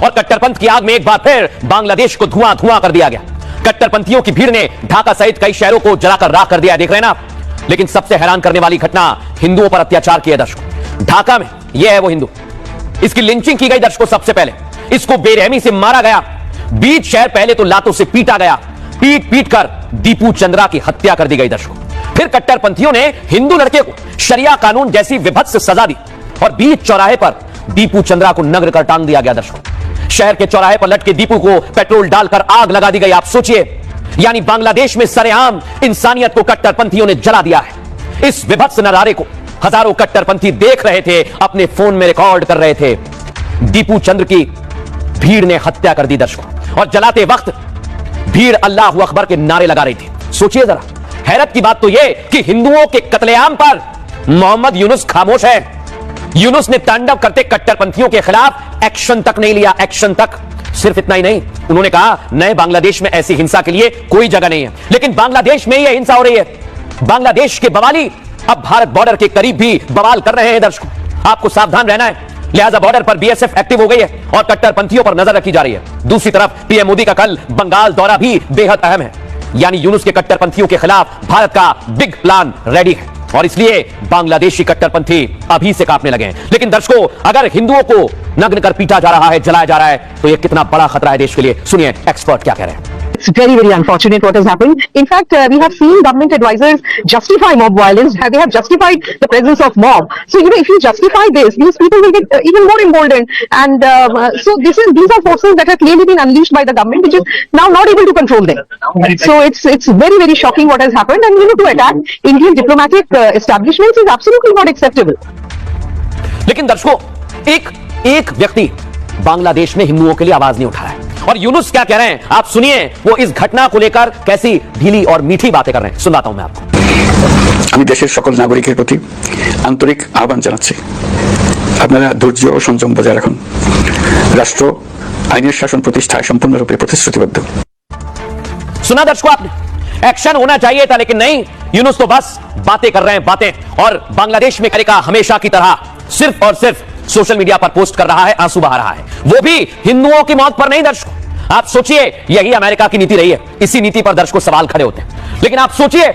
और कट्टरपंथ की आग में एक बार फिर बांग्लादेश को धुआं धुआं कर दिया गया। कट्टरपंथियों की भीड़ ने ढाका सहित कई शहरों को जलाकर राख कर दिया, देख रहे हैं ना आप। लेकिन सबसे हैरान करने वाली घटना हिंदुओं पर अत्याचार किया दर्शकों। ढाका में यह है वो हिंदू, इसकी लिंचिंग की गई दर्शकों। सबसे पहले इसको बेरहमी से मारा गया, बीच शहर पहले तो लातों से पीटा गया, पीट पीट कर दीपू चंद्रा की हत्या कर दी गई दर्शकों। फिर कट्टरपंथियों ने हिंदू लड़के को शरिया कानून जैसी विभत्स सजा दी और बीच चौराहे पर दीपू चंद्रा को नग्न कर टांग दिया गया दर्शकों। शहर के चौराहे पर लटके दीपू को पेट्रोल डालकर आग लगा दी गई। आप सोचिए, यानी बांग्लादेश में सरेआम इंसानियत को कट्टरपंथियों ने जला दिया है। इस विभत्स नजारे को हजारों कट्टरपंथी देख रहे थे, अपने फोन में रिकॉर्ड कर रहे थे। दीपू चंद्र की भीड़ ने हत्या कर दी दर्शकों, और जलाते वक्त भीड़ अल्लाह अकबर के नारे लगा रही थी। सोचिए जरा, हैरत की बात तो यह कि हिंदुओं के कत्लेआम पर मोहम्मद यूनुस खामोश है। यूनुस ने तांडव करते कट्टरपंथियों के खिलाफ एक्शन तक नहीं लिया, एक्शन तक। सिर्फ इतना ही नहीं, उन्होंने कहा नए बांग्लादेश में ऐसी हिंसा के लिए कोई जगह नहीं है। लेकिन बांग्लादेश में यह हिंसा हो रही है। बांग्लादेश के बवाली अब भारत बॉर्डर के करीब भी बवाल कर रहे हैं दर्शकों। आपको सावधान रहना है, लिहाजा बॉर्डर पर बीएसएफ एक्टिव हो गई है और कट्टरपंथियों पर नजर रखी जा रही है। दूसरी तरफ पीएम मोदी का कल बंगाल दौरा भी बेहद अहम है, यानी यूनुस के कट्टरपंथियों के खिलाफ भारत का बिग प्लान रेडी है, और इसलिए बांग्लादेशी कट्टरपंथी अभी से कांपने लगे हैं। लेकिन दर्शकों, अगर हिंदुओं को नग्न कर पीटा जा रहा है, जलाया जा रहा है, तो यह कितना बड़ा खतरा है देश के लिए। सुनिए एक्सपर्ट क्या कह रहे हैं। It's very, very unfortunate what has happened. In fact, we have seen government advisors justify mob violence. They have justified the presence of mob. So, if you justify this, these people will get even more emboldened. And so, these are forces that have clearly been unleashed by the government, which is now not able to control them. So, it's very, very shocking what has happened. And to attack Indian diplomatic establishments is absolutely not acceptable. लेकिन दर्शकों, एक व्यक्ति बांग्लादेश में हिंदुओं के लिए आवाज नहीं उठा रहा है। और यूनुस क्या कह रहे हैं आप सुनिए। वो इस घटना को लेकर कैसी ढीली और मीठी बातें कर रहे हैं, सुनाता हूं मैं आपको। আমি দেশের সকল নাগরিকের প্রতি আন্তরিক আহ্বান জানাচ্ছি, আপনারা ধৈর্য ও সংযম বজায় রাখুন। রাষ্ট্র আইনের শাসন প্রতিষ্ঠায় সম্পূর্ণরূপে প্রতিশ্রুতিবদ্ধ। सुना दर्शकों आपने, एक्शन होना चाहिए था, लेकिन नहीं, यूनुस तो बस बातें कर रहे हैं बातें। और बांग्लादेश में करेगा हमेशा की तरह सिर्फ और सिर्फ सोशल मीडिया पर पोस्ट कर रहा है, आंसू बहा रहा है, वो भी हिंदुओं की मौत पर नहीं दर्शकों। आप सोचिए, यही अमेरिका की नीति रही है, इसी नीति पर दर्शकों सवाल खड़े होते हैं। लेकिन आप सोचिए,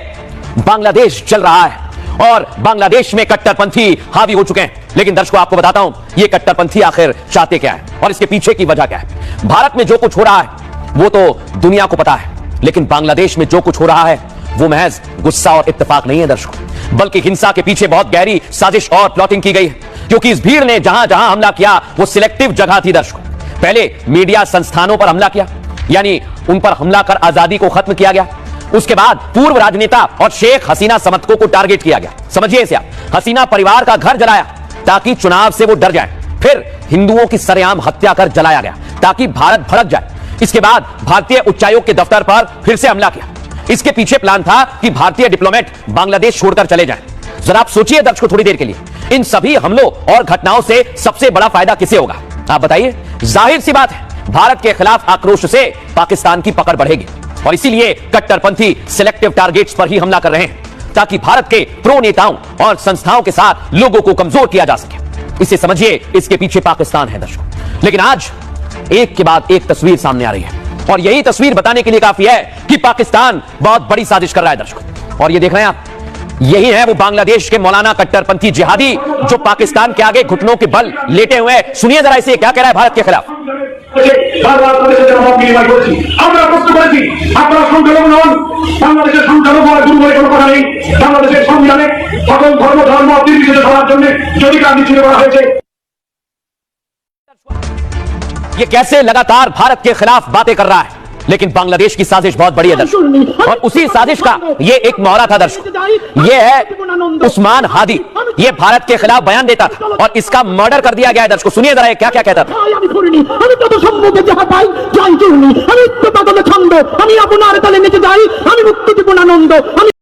बांग्लादेश चल रहा है और बांग्लादेश में कट्टरपंथी हावी हो चुके हैं। लेकिन दर्शकों आपको बताता हूं, ये कट्टरपंथी आखिर चाहते क्या है और इसके पीछे की वजह क्या है। भारत में जो कुछ हो रहा है वो तो दुनिया को पता है, लेकिन बांग्लादेश में जो कुछ हो रहा है वो महज गुस्सा और इत्तेफाक नहीं है दर्शकों, बल्कि हिंसा के पीछे बहुत गहरी साजिश और प्लॉटिंग की गई है। क्योंकि इस भीड़ ने जहां जहां हमला किया वो सिलेक्टिव जगह थी दर्शकों। पहले मीडिया संस्थानों पर हमला किया, यानी उन पर हमला कर आजादी को खत्म किया गया। उसके बाद पूर्व राजनेता और शेख हसीना समर्थकों को टारगेट किया गया। समझिए इसे आप, हसीना परिवार का घर जलाया ताकि चुनाव से वो डर जाए। फिर हिंदुओं की सरेआम हत्या कर जलाया गया ताकि भारत भड़क जाए। इसके बाद भारतीय उच्चायोग के दफ्तर पर फिर से हमला किया। इसके पीछे प्लान था कि भारतीय डिप्लोमेट बांग्लादेश छोड़कर चले जाएं। जरा आप सोचिए दर्शकों थोड़ी देर के लिए, इन सभी हमलों और घटनाओं से सबसे बड़ा फायदा किसे होगा आप बताइए। जाहिर सी बात है, भारत के खिलाफ आक्रोश से पाकिस्तान की पकड़ बढ़ेगी, और इसीलिए कट्टरपंथी सिलेक्टिव टारगेट्स पर ही हमला कर रहे हैं ताकि भारत के प्रो नेताओं और संस्थाओं के साथ लोगों को कमजोर किया जा सके। इसे समझिए, इसके पीछे पाकिस्तान है दर्शकों। लेकिन आज एक के बाद एक तस्वीर सामने आ रही है, और यही तस्वीर बताने के लिए काफी है कि पाकिस्तान बहुत बड़ी साजिश कर रहा है दर्शकों। और ये देख रहे हैं आप, यही है वो बांग्लादेश के मौलाना कट्टरपंथी जिहादी जो पाकिस्तान के आगे घुटनों के बल लेटे हुए हैं। सुनिए जरा इसे क्या कह रहा है भारत के खिलाफ। ये कैसे लगातार भारत के खिलाफ बातें कर रहा है, लेकिन बांग्लादेश की साजिश बहुत बड़ी है दर्शक, और उसी साजिश का ये एक मोहरा था दर्शक। ये है उस्मान हादी, ये भारत के खिलाफ बयान देता था और इसका मर्डर कर दिया गया है दर्शकों। सुनिए जरा क्या क्या कहता था।